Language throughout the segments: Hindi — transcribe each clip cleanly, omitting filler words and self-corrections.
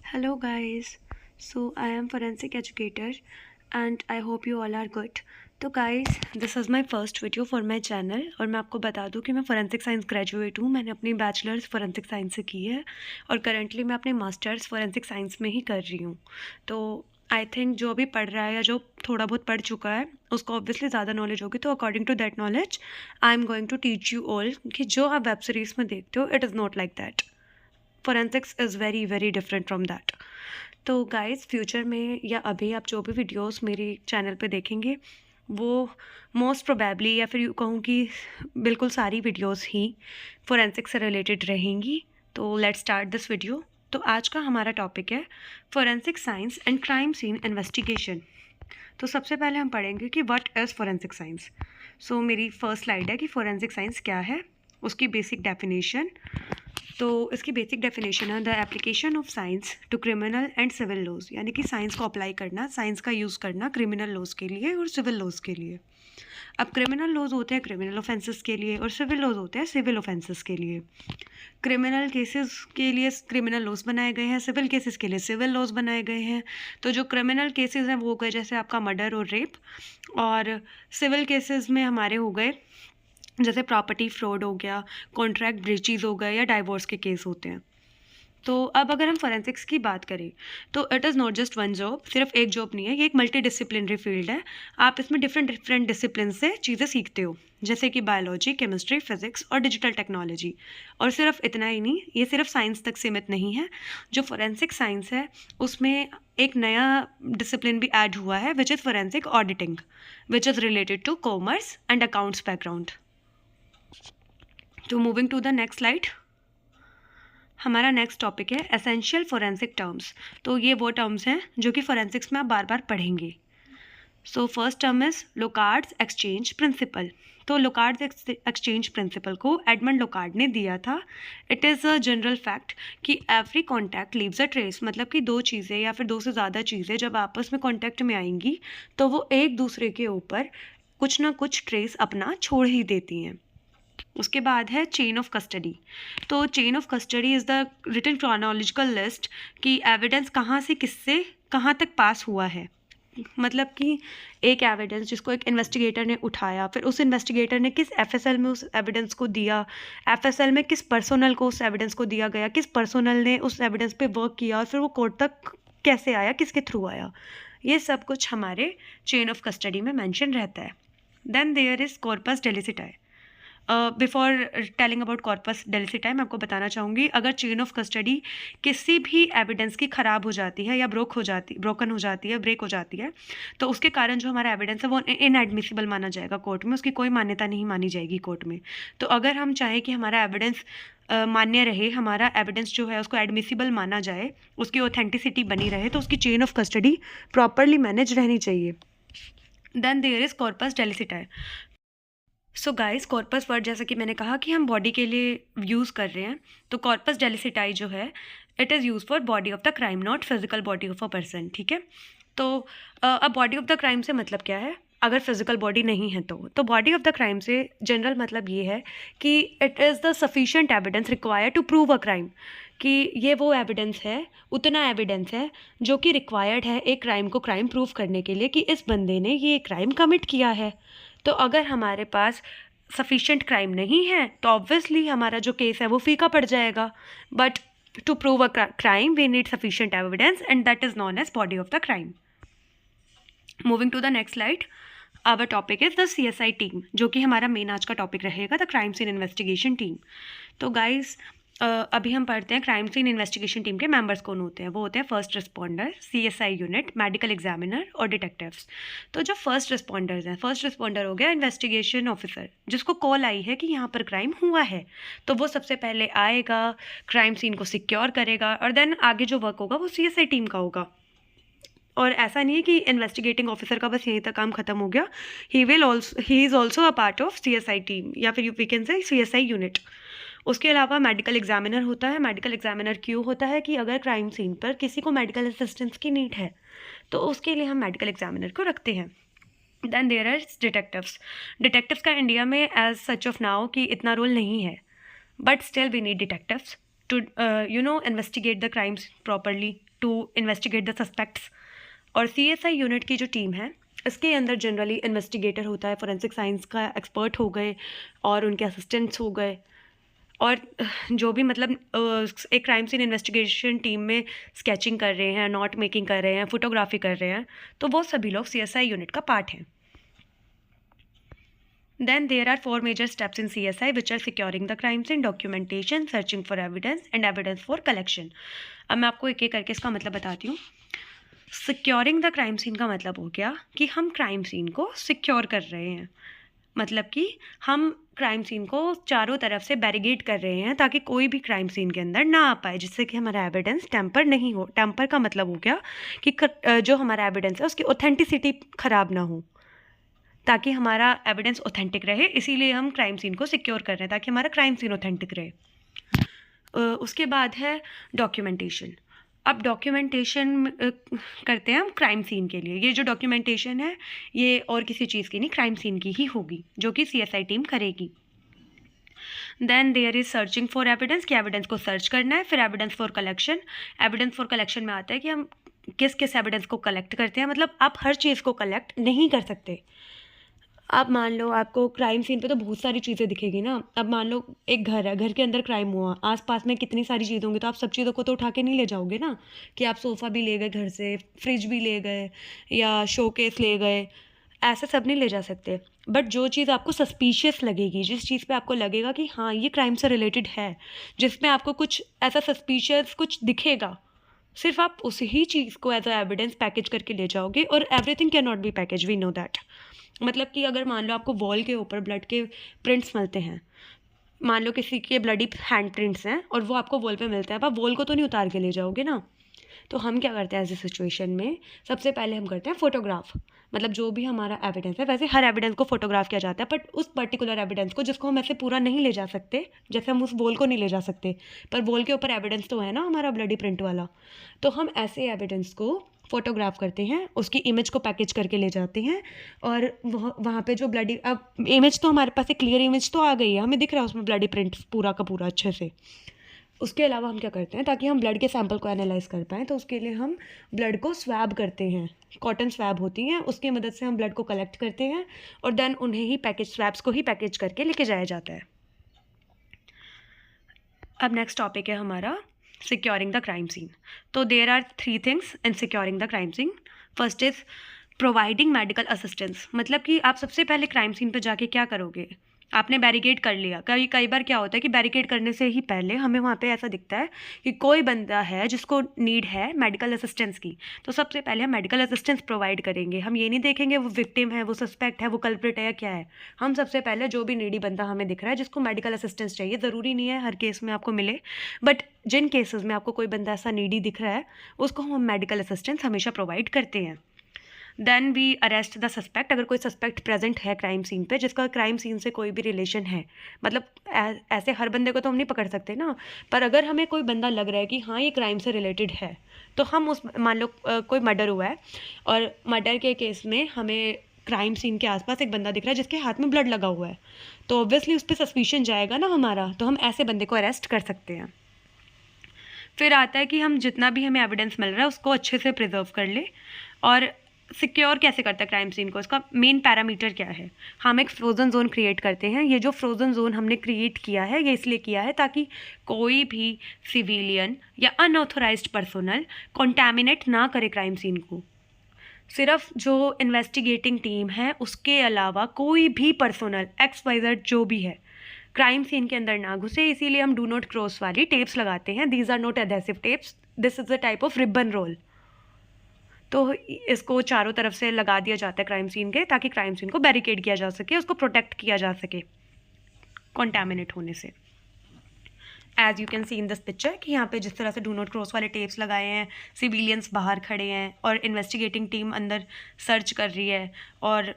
Hello guys, so I am forensic educator and I hope you all are good. तो guys, this is my first video for my channel और मैं आपको बता दूं कि मैं फोरेंसिक साइंस ग्रेजुएट हूँ। मैंने अपनी बैचलर्स फोरेंसिक साइंस से की है और करंटली मैं अपने मास्टर्स फोरेंसिक साइंस में ही कर रही हूँ। तो आई थिंक जो अभी पढ़ रहा है या जो थोड़ा बहुत पढ़ चुका है उसको ऑब्वियसली ज़्यादा नॉलेज होगी, तो according to that knowledge I am going to teach you all कि जो आप वेब सीरीज़ में देखते हो it is not like that. Forensics is very very different from that. तो गाइस फ्यूचर में या अभी आप जो भी वीडियोस मेरे चैनल पे देखेंगे वो मोस्ट प्रोबेबली या फिर यूँ कहूँ कि बिल्कुल सारी वीडियोस ही फोरेंसिक से रिलेटेड रहेंगी। तो लेट्स स्टार्ट दिस वीडियो। तो आज का हमारा टॉपिक है forensic science and crime scene investigation. तो सबसे पहले हम पढ़ेंगे कि what is forensic science. So मेरी फर्स्ट स्लाइड है कि फोरेंसिक साइंस क्या है, उसकी बेसिक डेफिनेशन। तो इसकी बेसिक डेफिनेशन है the application of science to criminal and civil laws, यानी कि साइंस को अप्लाई करना, साइंस का यूज़ करना क्रिमिनल लॉज के लिए और सिविल लॉज के लिए। अब क्रिमिनल लॉज होते हैं क्रिमिनल ऑफेंसेस के लिए और सिविल लॉज होते हैं सिविल ऑफेंसेस के लिए। क्रिमिनल केसेस के लिए क्रिमिनल लॉज बनाए गए हैं, सिविल केसेस के लिए सिविल लॉज बनाए गए हैं। तो जो क्रिमिनल केसेस हैं वो हो गए जैसे आपका मर्डर और रेप, और सिविल केसेस में हमारे हो गए जैसे प्रॉपर्टी फ्रॉड हो गया, कॉन्ट्रैक्ट ब्रीचेस हो गए या डाइवोर्स के केस होते हैं। तो अब अगर हम फोरेंसिक्स की बात करें तो it is not just one job, सिर्फ एक जॉब नहीं है, ये एक मल्टी डिसिप्लिनरी फील्ड है। आप इसमें डिफरेंट डिसिप्लिन से चीज़ें सीखते हो, जैसे कि बायोलॉजी, केमिस्ट्री, फिजिक्स और डिजिटल टेक्नोलॉजी। और सिर्फ इतना ही नहीं, ये सिर्फ साइंस तक सीमित नहीं है। जो फोरेंसिक साइंस है उसमें एक नया डिसिप्लिन भी ऐड हुआ है which is forensic auditing, which is related to commerce and accounts background. तो moving to the next slide, हमारा नेक्स्ट टॉपिक है एसेंशियल फोरेंसिक टर्म्स। तो ये वो टर्म्स हैं जो कि फोरेंसिक्स में आप बार बार पढ़ेंगे। So first term is Locard's exchange principle. तो लोकार्ड्स एक्सचेंज प्रिंसिपल को एडमंड लोकार्ड ने दिया था। It is a general fact कि every contact leaves a trace, मतलब कि दो चीज़ें या फिर दो से ज़्यादा चीज़ें जब आपस में कॉन्टैक्ट में आएंगी तो वो एक दूसरे के ऊपर कुछ ना कुछ ट्रेस अपना छोड़ ही देती हैं। उसके बाद है चेन ऑफ कस्टडी। तो chain of custody is the written chronological list कि एविडेंस कहाँ से किससे कहाँ तक पास हुआ है। मतलब कि एक एविडेंस जिसको एक इन्वेस्टिगेटर ने उठाया, फिर उस इन्वेस्टिगेटर ने किस एफएसएल में उस एविडेंस को दिया, एफएसएल में किस पर्सनल को उस एविडेंस को दिया गया, किस पर्सनल ने उस एविडेंस पे वर्क किया और फिर वो कोर्ट तक कैसे आया, किसके थ्रू आया, ये सब कुछ हमारे चेन ऑफ कस्टडी में मेंशन रहता है। Then there is corpus delicti. Before telling about corpus delicti मैं आपको बताना चाहूँगी, अगर चेन ऑफ कस्टडी किसी भी एविडेंस की ख़राब हो जाती है या ब्रोकन हो जाती है, ब्रेक हो जाती है, तो उसके कारण जो हमारा एविडेंस है वो इनएडमिसिबल माना जाएगा कोर्ट में, उसकी कोई मान्यता नहीं मानी जाएगी कोर्ट में। तो अगर हम चाहें कि हमारा एविडेंस मान्य रहे, हमारा एविडेंस जो है उसको एडमिसिबल माना जाए, उसकी ऑथेंटिसिटी बनी रहे, तो उसकी chain of custody properly manage रहनी चाहिए। Then there is corpus delicti. So guys, corpus word जैसा कि मैंने कहा कि हम बॉडी के लिए यूज़ कर रहे हैं, तो कॉर्पस डेलिसिटाe जो है it is use for body of the crime, not physical body of a person. ठीक है, तो अब बॉडी ऑफ द क्राइम से मतलब क्या है, अगर फिजिकल बॉडी नहीं है तो बॉडी ऑफ द क्राइम से जनरल मतलब ये है कि it is the sufficient evidence required to prove a crime, कि ये वो एविडेंस है, उतना एविडेंस है जो कि रिक्वायर्ड है एक क्राइम को क्राइम प्रूव करने के लिए कि इस बंदे ने ये क्राइम कमिट किया है। तो अगर हमारे पास सफिशिएंट क्राइम नहीं है तो ऑब्वियसली हमारा जो केस है वो फीका पड़ जाएगा। But to prove a crime we need sufficient evidence and that is known as body of the crime. Moving to the next slide, our topic is the CSI team, जो कि हमारा मेन आज का टॉपिक रहेगा, the crime scene investigation team. तो गाइज अभी हम पढ़ते हैं क्राइम सीन इन्वेस्टिगेशन टीम के मेंबर्स कौन होते हैं। वो होते हैं first responder, CSI unit, medical examiner और डिटेक्टिव्स। तो जो फर्स्ट रिस्पॉन्डर्स हैं, फर्स्ट रिस्पॉन्डर हो गया इन्वेस्टिगेशन ऑफिसर, जिसको कॉल आई है कि यहाँ पर क्राइम हुआ है, तो वो सबसे पहले आएगा, क्राइम सीन को सिक्योर करेगा और देन आगे जो वर्क होगा वो CSI टीम का होगा। और ऐसा नहीं है कि इन्वेस्टिगेटिंग ऑफिसर का बस यहीं तक काम खत्म हो गया, he is also a part of CSI team या फिर we can say CSI unit. उसके अलावा मेडिकल एग्जामिनर होता है। मेडिकल एग्जामिनर क्यों होता है कि अगर क्राइम सीन पर किसी को मेडिकल असिस्टेंस की नीड है तो उसके लिए हम मेडिकल एग्जामिनर को रखते हैं। Then there are detectives. Detectives का इंडिया में एज सच ऑफ नाउ कि इतना रोल नहीं है, but still we need detectives. to investigate the crimes properly, to investigate the suspects. और CSI यूनिट की जो टीम है इसके अंदर जनरली इन्वेस्टिगेटर होता है, फोरेंसिक साइंस का एक्सपर्ट हो गए और उनके असिस्टेंट्स हो गए, और जो भी मतलब एक क्राइम सीन इन्वेस्टिगेशन टीम में स्केचिंग कर रहे हैं, नोट मेकिंग कर रहे हैं, फोटोग्राफी कर रहे हैं, तो वो सभी लोग CSI यूनिट का पार्ट हैं. Then there are 4 major steps in CSI which are securing the crime scene, documentation, searching for evidence and evidence for collection. अब मैं आपको एक एक करके इसका मतलब बताती हूँ. सिक्योरिंग द क्राइम सीन का मतलब हो गया कि हम क्राइम सीन को सिक्योर कर रहे हैं, मतलब कि हम क्राइम सीन को चारों तरफ से बैरिगेड कर रहे हैं ताकि कोई भी क्राइम सीन के अंदर ना आ पाए, जिससे कि हमारा एविडेंस टैम्पर नहीं हो. टैम्पर का मतलब हो गया कि जो हमारा एविडेंस है उसकी ऑथेंटिसिटी ख़राब ना हो, ताकि हमारा एविडेंस ऑथेंटिक रहे. इसीलिए हम क्राइम सीन को सिक्योर कर रहे हैं ताकि हमारा क्राइम सीन ऑथेंटिक रहे. उसके बाद है डॉक्यूमेंटेशन. अब डॉक्यूमेंटेशन करते हैं हम क्राइम सीन के लिए. ये जो डॉक्यूमेंटेशन है ये और किसी चीज़ की नहीं, क्राइम सीन की ही होगी, जो कि CSI टीम करेगी. Then there is searching for evidence, कि एविडेंस को सर्च करना है. फिर evidence for collection. Evidence for collection में आता है कि हम किस किस एविडेंस को कलेक्ट करते हैं. मतलब आप हर चीज़ को कलेक्ट नहीं कर सकते. अब मान लो आपको क्राइम सीन पे तो बहुत सारी चीज़ें दिखेगी ना. अब मान लो एक घर है, घर के अंदर क्राइम हुआ, आसपास में कितनी सारी चीज़ें होंगी, तो आप सब चीज़ों को तो उठा के नहीं ले जाओगे ना, कि आप सोफ़ा भी ले गए घर से, फ्रिज भी ले गए या शोकेस ले गए, ऐसे सब नहीं ले जा सकते. बट जो चीज़ आपको सस्पिशियस लगेगी, जिस चीज़ पे आपको लगेगा कि हाँ ये क्राइम से रिलेटेड है, जिसमें आपको कुछ ऐसा सस्पिशियस कुछ दिखेगा, सिर्फ आप उसी ही चीज़ को एज अ एविडेंस पैकेज करके ले जाओगे. और everything can not be package, we know that. मतलब कि अगर मान लो आपको वॉल के ऊपर ब्लड के प्रिंट्स मिलते हैं, मान लो किसी के ब्लडी हैंड प्रिंट्स हैं और वो आपको वॉल पे मिलते हैं, आप वॉल को तो नहीं उतार के ले जाओगे ना. तो हम क्या करते हैं ऐसी सिचुएशन में, सबसे पहले हम करते हैं फ़ोटोग्राफ. मतलब जो भी हमारा एविडेंस है, वैसे हर एविडेंस को फोटोग्राफ किया जाता है, बट उस पर्टिकुलर एविडेंस को जिसको हम ऐसे पूरा नहीं ले जा सकते, जैसे हम उस वॉल को नहीं ले जा सकते, पर वॉल के ऊपर एविडेंस तो है ना हमारा ब्लडी प्रिंट वाला, तो हम ऐसे एविडेंस को फ़ोटोग्राफ करते हैं, उसकी इमेज को पैकेज करके ले जाते हैं. और वहाँ पे जो ब्लडी, अब इमेज तो हमारे पास एक क्लियर इमेज तो आ गई है, हमें दिख रहा है उसमें ब्लडी प्रिंट पूरा का पूरा अच्छे से. उसके अलावा हम क्या करते हैं, ताकि हम ब्लड के सैंपल को एनालाइज कर पाएँ, तो उसके लिए हम ब्लड को स्वैब करते हैं. कॉटन स्वैब होती हैं, उसकी मदद से हम ब्लड को कलेक्ट करते हैं और देन उन्हें ही पैकेज, स्वैब्स को ही पैकेज करके लेके जाया जाता है. अब नेक्स्ट टॉपिक है हमारा सिक्योरिंग द क्राइम सीन. तो there are 3 things in securing the crime scene. First is providing medical assistance. मतलब कि आप सबसे पहले क्राइम सीन पे जाके क्या करोगे, आपने बैरिकेड कर लिया. कई बार क्या होता है कि बैरिकेड करने से ही पहले हमें वहाँ पे ऐसा दिखता है कि कोई बंदा है जिसको नीड है मेडिकल असिस्टेंस की, तो सबसे पहले हम मेडिकल असिस्टेंस प्रोवाइड करेंगे. हम ये नहीं देखेंगे वो विक्टिम है, वो सस्पेक्ट है, वो कल्प्रिट है या क्या है. हम सबसे पहले जो भी नीडी बंदा हमें दिख रहा है जिसको मेडिकल असिस्टेंस चाहिए, ज़रूरी नहीं है हर केस में आपको मिले, बट जिन केसेस में आपको कोई बंदा ऐसा नीडी दिख रहा है उसको हम मेडिकल असिस्टेंस हमेशा प्रोवाइड करते हैं. Then we arrest the suspect. अगर कोई सस्पेक्ट प्रेजेंट है क्राइम सीन पे जिसका क्राइम सीन से कोई भी रिलेशन है, मतलब ऐसे हर बंदे को तो हम नहीं पकड़ सकते ना, पर अगर हमें कोई बंदा लग रहा है कि हाँ ये क्राइम से रिलेटेड है, तो हम उस, मान लो कोई मर्डर हुआ है और मर्डर के केस में हमें क्राइम सीन के आसपास एक बंदा दिख रहा है जिसके हाथ में ब्लड लगा हुआ है, तो ऑब्वियसली उस पर सस्पिशन जाएगा ना हमारा, तो हम ऐसे बंदे को अरेस्ट कर सकते हैं. फिर आता है कि हम जितना भी हमें एविडेंस मिल रहा है उसको अच्छे से प्रिजर्व कर ले. और सिक्योर कैसे करता है क्राइम सीन को, इसका मेन पैरामीटर क्या है, हम एक फ्रोज़न जोन क्रिएट करते हैं. ये जो फ्रोज़न जोन हमने क्रिएट किया है ये इसलिए किया है ताकि कोई भी सिविलियन या अनऑथोराइज्ड पर्सनल कॉन्टैमिनेट ना करे क्राइम सीन को. सिर्फ जो इन्वेस्टिगेटिंग टीम है उसके अलावा कोई भी पर्सनल XYZ जो भी है क्राइम सीन के अंदर ना घुसे. इसीलिए हम डू नॉट क्रॉस वाली टेप्स लगाते हैं. These are not adhesive tapes, this is a type of ribbon roll. तो इसको चारों तरफ से लगा दिया जाता है क्राइम सीन के, ताकि क्राइम सीन को बैरिकेड किया जा सके, उसको प्रोटेक्ट किया जा सके कॉन्टैमिनेट होने से. As you can see in this picture कि यहाँ पे जिस तरह से डू नॉट क्रॉस वाले टेप्स लगाए हैं, सिविलियंस बाहर खड़े हैं और इन्वेस्टिगेटिंग टीम अंदर सर्च कर रही है, और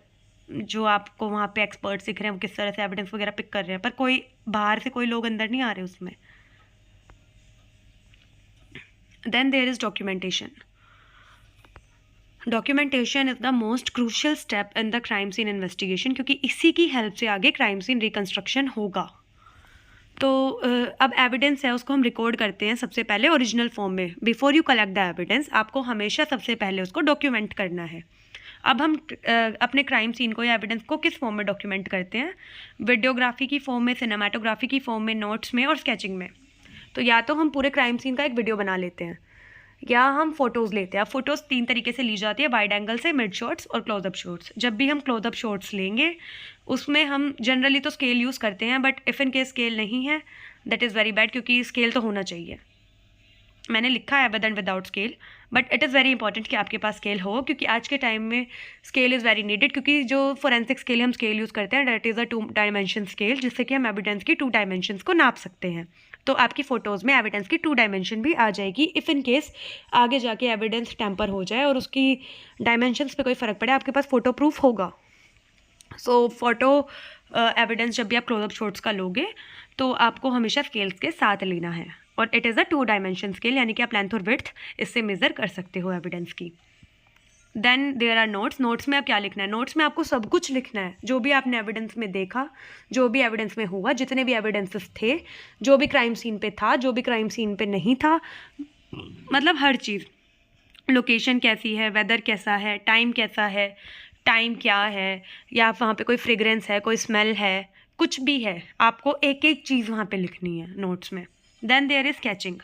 जो आपको वहाँ पे एक्सपर्ट्स दिख रहे हैं वो किस तरह से एविडेंस वगैरह पिक कर रहे हैं, पर कोई बाहर से कोई लोग अंदर नहीं आ रहे उसमें. Then there is documentation. Documentation is the most crucial step in the crime scene investigation, क्योंकि इसी की हेल्प से आगे क्राइम सीन रिकन्स्ट्रक्शन होगा. तो अब एविडेंस है उसको हम रिकॉर्ड करते हैं सबसे पहले ओरिजिनल फॉर्म में। Before you collect the evidence आपको हमेशा सबसे पहले उसको डॉक्यूमेंट करना है। अब हम अपने क्राइम सीन को या एविडेंस को किस फॉर्म में डॉक्यूमेंट करते हैं? वीडियोग्राफी की फॉर्म में, सिनेमाटोग्राफी की फॉर्म में, नोट्स में और स्केचिंग में। तो या तो हम पूरे क्राइम सीन का एक वीडियो बना लेते हैं या हम फ़ोटोज़ लेते हैं। अब फोटोज़ 3 तरीके से ली जाती है, वाइड एंगल से, मिड शॉट्स और क्लोजअप शॉट्स। जब भी हम क्लोजअप शॉट्स लेंगे उसमें हम जनरली तो स्केल यूज़ करते हैं, but if in case scale नहीं है दैट इज़ वेरी बैड, क्योंकि स्केल तो होना चाहिए। मैंने लिखा है with and without scale, but it is very important कि आपके पास स्केल हो, क्योंकि आज के टाइम में स्केल इज़ वेरी नीडेड। क्योंकि जो फोरेंसिक स्केल हम स्केल यूज़ करते हैं that is a 2 dimension scale, जिससे कि हम एविडेंस की 2 डायमेंशंस को नाप सकते हैं। तो आपकी फ़ोटोज़ में एविडेंस की 2 डायमेंशन भी आ जाएगी इफ़ इन केस आगे जाके एविडेंस टेम्पर हो जाए और उसकी डायमेंशंस पे कोई फ़र्क पड़े, आपके पास फ़ोटो प्रूफ होगा। सो फ़ोटो एविडेंस जब भी आप क्लोजअप शॉट्स का लोगे तो आपको हमेशा स्केल्स के साथ लेना है, और it is a 2 dimension scale, यानी कि आप लेंथ और विड्थ इससे मेज़र कर सकते हो एविडेंस की। Then there are notes. Notes में आप क्या लिखना है? नोट्स में आपको सब कुछ लिखना है, जो भी आपने एविडेंस में देखा, जो भी एविडेंस में हुआ, जितने भी एविडेंसेस थे, जो भी क्राइम सीन पे था, जो भी क्राइम सीन पे नहीं था, मतलब हर चीज़। लोकेशन कैसी है, वेदर कैसा है, टाइम कैसा है, टाइम क्या है, या वहाँ पे कोई फ्रेग्रेंस है, कोई स्मेल है, कुछ भी है, आपको एक एक चीज़ वहाँ पे लिखनी है नोट्स में। Then there is sketching.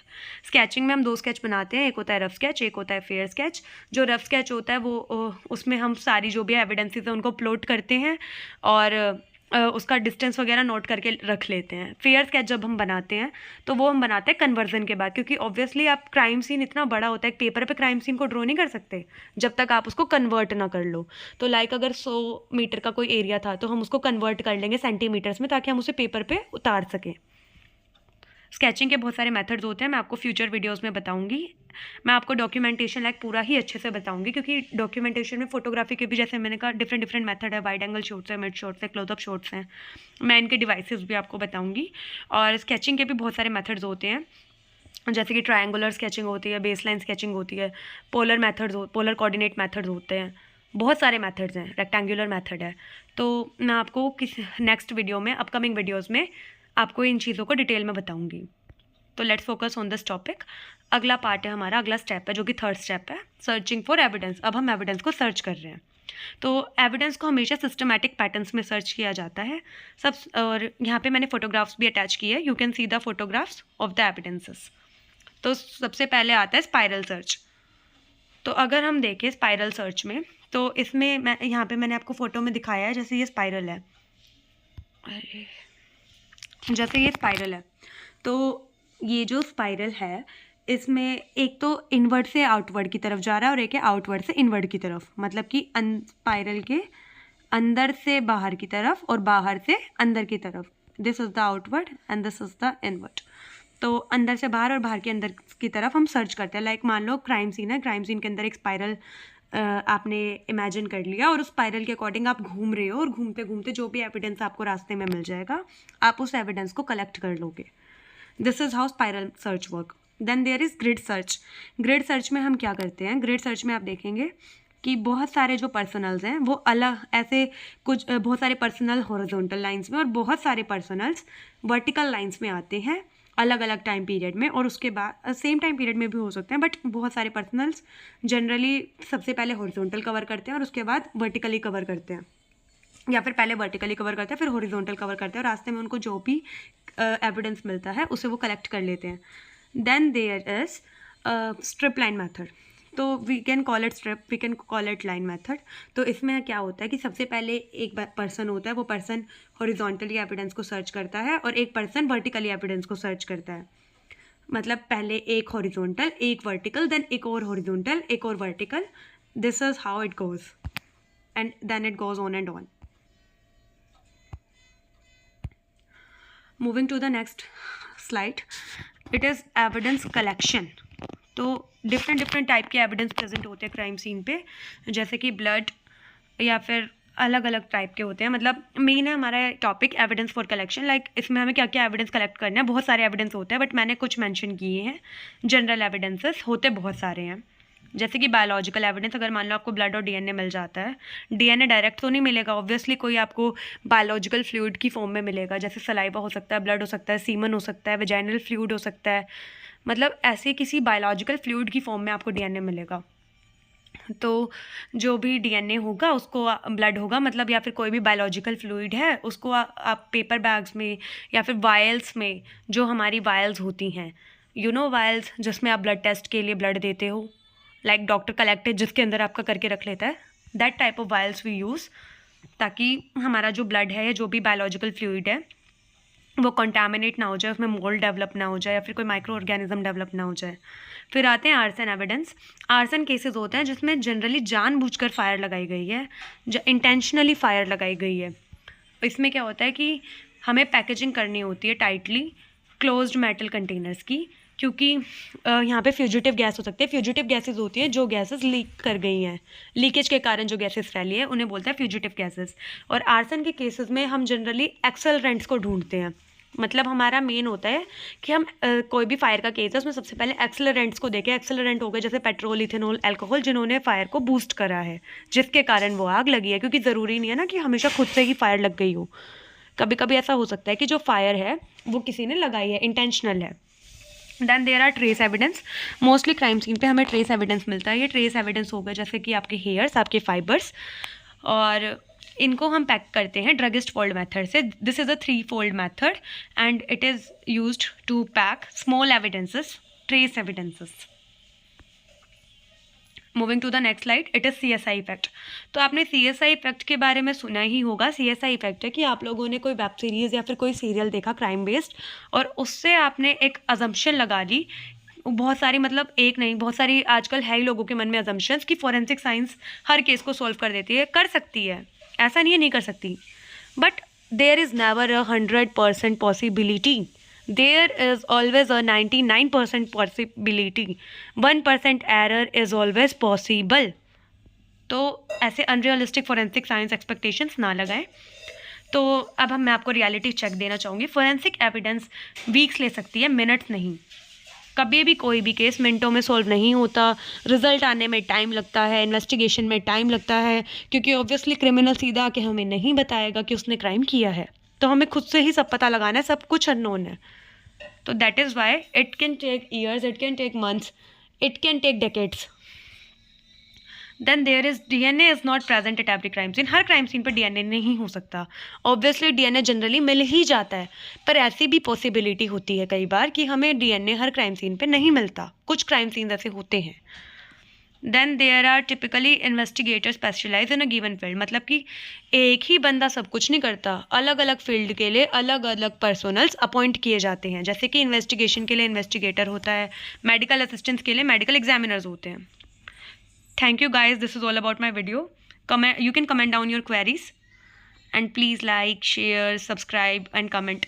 Sketching में हम 2 स्केच बनाते हैं, एक होता है रफ स्केच, एक होता है फेयर स्केच। जो रफ स्केच होता है वो उसमें हम सारी जो भी एविडेंसेस हैं उनको प्लॉट करते हैं और उसका डिस्टेंस वगैरह नोट करके रख लेते हैं। फेयर स्केच जब हम बनाते हैं तो वो हम बनाते हैं कन्वर्जन के बाद, क्योंकि ऑब्वियसली आप क्राइम सीन इतना बड़ा होता है, पेपर पे क्राइम सीन को ड्रॉ नहीं कर सकते जब तक आप उसको कन्वर्ट ना कर लो। तो लाइक अगर 100 मीटर का कोई एरिया था तो हम उसको कन्वर्ट कर लेंगे सेंटीमीटर्स में, ताकि हम उसे पेपर पे उतार सकें। स्केचिंग के बहुत सारे मेथड्स होते हैं, मैं आपको फ्यूचर वीडियोस में बताऊंगी। मैं आपको डॉक्यूमेंटेशन लाइक पूरा ही अच्छे से बताऊंगी, क्योंकि डॉक्यूमेंटेशन में फोटोग्राफी के भी, जैसे मैंने कहा, डिफरेंट मेथड है। वाइड एंगल शॉट्स है, मिड शॉट्स है, क्लोजअप शॉट्स हैं। मैं इनके डिवाइसेस भी आपको बताऊंगी। और स्केचिंग के भी बहुत सारे मेथड्स होते हैं, जैसे कि ट्रायंगुलर स्केचिंग होती है, बेसलाइन स्केचिंग होती है, पोलर कोऑर्डिनेट मेथड्स होते हैं, बहुत सारे मेथड्स हैं, रेक्टेंगुलर मेथड है। तो मैं आपको किस नेक्स्ट वीडियो में, अपकमिंग वीडियोज़ में आपको इन चीज़ों को डिटेल में बताऊंगी। तो let's focus on this topic. अगला पार्ट है हमारा, अगला स्टेप है जो कि 3rd स्टेप है, सर्चिंग फॉर एविडेंस। अब हम एविडेंस को सर्च कर रहे हैं। तो एविडेंस को हमेशा सिस्टमैटिक पैटर्न्स में सर्च किया जाता है और यहाँ पे मैंने फोटोग्राफ्स भी अटैच की है। You can see the photographs of the evidences. तो सबसे पहले आता है स्पाइरल सर्च। तो अगर हम देखें स्पाइरल सर्च में, तो इसमें मैं यहाँ पे मैंने आपको फ़ोटो में दिखाया है, जैसे ये स्पाइरल है, जैसे ये स्पाइरल है। तो ये जो स्पाइरल है इसमें एक तो इनवर्ड से आउटवर्ड की तरफ जा रहा है और एक है आउटवर्ड से इनवर्ड की तरफ, मतलब कि स्पाइरल के अंदर से बाहर की तरफ और बाहर से अंदर की तरफ। This is the outward and this is the inward. तो अंदर से बाहर और बाहर के अंदर की तरफ हम सर्च करते हैं। लाइक मान लो क्राइम सीन है, क्राइम सीन के अंदर एक स्पाइरल आपने इमेजिन कर लिया और उस स्पाइरल के अकॉर्डिंग आप घूम रहे हो, और घूमते घूमते जो भी एविडेंस आपको रास्ते में मिल जाएगा आप उस एविडेंस को कलेक्ट कर लोगे। This is how spiral search work. Then there is grid search. Grid search में हम क्या करते हैं? ग्रिड सर्च में आप देखेंगे कि बहुत सारे जो पर्सनल्स हैं वो अलग, ऐसे कुछ बहुत सारे पर्सनल हॉरिजॉन्टल लाइंस में और बहुत सारे पर्सनल्स वर्टिकल लाइंस में आते हैं अलग अलग टाइम पीरियड में, और उसके बाद सेम टाइम पीरियड में भी हो सकते हैं, बट बहुत सारे पर्सनल्स जनरली सबसे पहले हॉरिजॉन्टल कवर करते हैं और उसके बाद वर्टिकली कवर करते हैं, या फिर पहले वर्टिकली कवर करते हैं फिर हॉरिजॉन्टल कवर करते हैं, और रास्ते में उनको जो भी एविडेंस मिलता है उसे वो कलेक्ट कर लेते हैं। Then there is strip line method. तो we can call it strip, we can call it line method. तो इसमें क्या होता है कि सबसे पहले एक पर्सन होता है, वो पर्सन हॉरिजॉन्टली एविडेंस को सर्च करता है और एक पर्सन वर्टिकली एविडेंस को सर्च करता है। मतलब पहले एक हॉरिजॉन्टल, एक वर्टिकल, देन एक और हॉरिजॉन्टल, एक और vertical. This is how it goes and then it goes on and on. Moving to the next slide, it is evidence collection. तो डिफरेंट टाइप के एविडेंस प्रेजेंट होते हैं क्राइम सीन पे, जैसे कि ब्लड या फिर अलग अलग टाइप के होते हैं। मतलब मेन है हमारा topic evidence for collection. Like इसमें हमें क्या क्या एविडेंस कलेक्ट करना है, बहुत सारे एविडेंस होते हैं, बट मैंने कुछ मेंशन किए हैं। जनरल एविडेंसेस होते बहुत सारे हैं। जैसे कि बायोलॉजिकल एविडेंस, अगर मान लो आपको ब्लड और डीएनए मिल जाता है, डीएनए डायरेक्ट तो नहीं मिलेगा ऑब्वियसली, कोई आपको बायोलॉजिकल फ्लूइड की फॉर्म में मिलेगा, जैसे सलाइवा हो सकता है, ब्लड हो सकता है, सीमन हो सकता है, वेजाइनल फ्लूइड हो सकता है, मतलब ऐसे किसी बायोलॉजिकल फ्लूइड की फॉर्म में आपको डीएनए मिलेगा। तो जो भी डीएनए होगा उसको ब्लड होगा मतलब, या फिर कोई भी बायोलॉजिकल फ्लूइड है उसको आप पेपर बैग्स में या फिर वायल्स में, जो हमारी वायल्स होती हैं, वायल्स जिसमें आप ब्लड टेस्ट के लिए ब्लड देते हो, लाइक डॉक्टर कलेक्टेड जिसके अंदर आपका करके रख लेता है, that type of vials we use, ताकि हमारा जो ब्लड है या जो भी बायोलॉजिकल फ्लूइड है वो कंटामिनेट ना हो जाए, उसमें मोल्ड डेवलप ना हो जाए या फिर कोई माइक्रो ऑर्गेनिज्म डेवलप ना हो जाए। फिर आते हैं आर्सन एविडेंस। आर्सन केसेस होते हैं जिसमें जनरली जानबूझकर फायर लगाई गई है, इंटेंशनली फायर लगाई गई है। इसमें क्या होता है कि हमें पैकेजिंग करनी होती है टाइटली क्लोज्ड मेटल कंटेनर्स की, क्योंकि यहाँ पे फ्यूजिटिव गैस हो सकती है। फ्यूजिटिव गैसेस होती हैं जो गैसेस लीक कर गई हैं, लीकेज के कारण जो गैसेस फैली है उन्हें बोलते हैं फ्यूजिटिव गैसेस। और आर्सन के केसेस में हम जनरली एक्सेलरेंट्स को ढूंढते हैं, मतलब हमारा मेन होता है कि हम कोई भी फायर का केस है उसमें सबसे पहले एक्सेलरेंट्स को देखें। एक्सेलरेंट हो गए जैसे पेट्रोल, इथेनॉल, अल्कोहल, जिन्होंने फायर को बूस्ट करा है, जिसके कारण वो आग लगी है। क्योंकि ज़रूरी नहीं है ना कि हमेशा खुद से ही फायर लग गई हो, कभी कभी ऐसा हो सकता है कि जो फायर है वो किसी ने लगाई है, इंटेंशनल है। Then there are trace evidence. Mostly crime scene पे हमें ट्रेस एविडेंस मिलता है। ये ट्रेस एविडेंस होगा जैसे कि आपके हेयर्स, आपके फाइबर्स, और इनको हम पैक करते हैं ड्रगिस्ट फोल्ड मेथड से। This is a 3 fold method and it is used to pack small evidences, trace evidences. Moving to the next slide, it is CSI effect. तो आपने CSI इफेक्ट के बारे में सुना ही होगा। CSI इफेक्ट है कि आप लोगों ने कोई वेब सीरीज़ या फिर कोई सीरियल देखा क्राइम बेस्ड, और उससे आपने एक अजम्पशन लगा ली, बहुत सारी, मतलब एक नहीं बहुत सारी आजकल है ही लोगों के मन में अजम्पशंस कि फॉरेंसिक साइंस हर केस को सॉल्व कर देती है। कर सकती है, ऐसा नहीं है नहीं कर सकती, but there is never a 100% possibility. There is always a 99% possibility, 1% error is always possible। तो ऐसे अनरियलिस्टिक फॉरेंसिक साइंस एक्सपेक्टेशंस ना लगाएं। तो अब मैं आपको रियलिटी चेक देना चाहूँगी। फॉरेंसिक एविडेंस वीक्स ले सकती है, मिनट्स नहीं। कभी भी कोई भी केस मिनटों में सॉल्व नहीं होता, रिजल्ट आने में टाइम लगता है, इन्वेस्टिगेशन में टाइम लगता है, क्योंकि ऑब्वियसली क्रिमिनल सीधा आके हमें नहीं बताएगा कि उसने क्राइम किया है, तो हमें खुद से ही सब पता लगाना है, सब कुछ अननोन है। तो that is why it can take years, it can take months, it can take decades. Then there is DNA is not present at every crime scene. हर क्राइम सीन पर DNA नहीं हो सकता। ऑब्वियसली DNA जनरली मिल ही जाता है, पर ऐसी भी पॉसिबिलिटी होती है कई बार कि हमें DNA हर क्राइम सीन पे नहीं मिलता। कुछ क्राइम सीन ऐसे होते हैं। Then there are typically investigator specialise in a given field, मतलब कि एक ही बंदा सब कुछ नहीं करता, अलग अलग फील्ड के लिए अलग अलग पर्सनल्स अपॉइंट किए जाते हैं। जैसे कि इन्वेस्टिगेशन के लिए इन्वेस्टिगेटर होता है, मेडिकल असिस्टेंट्स के लिए मेडिकल एग्जामिनर्स होते हैं। Thank you guys, this is all about my video. You can comment down your queries and please like, share, subscribe and comment.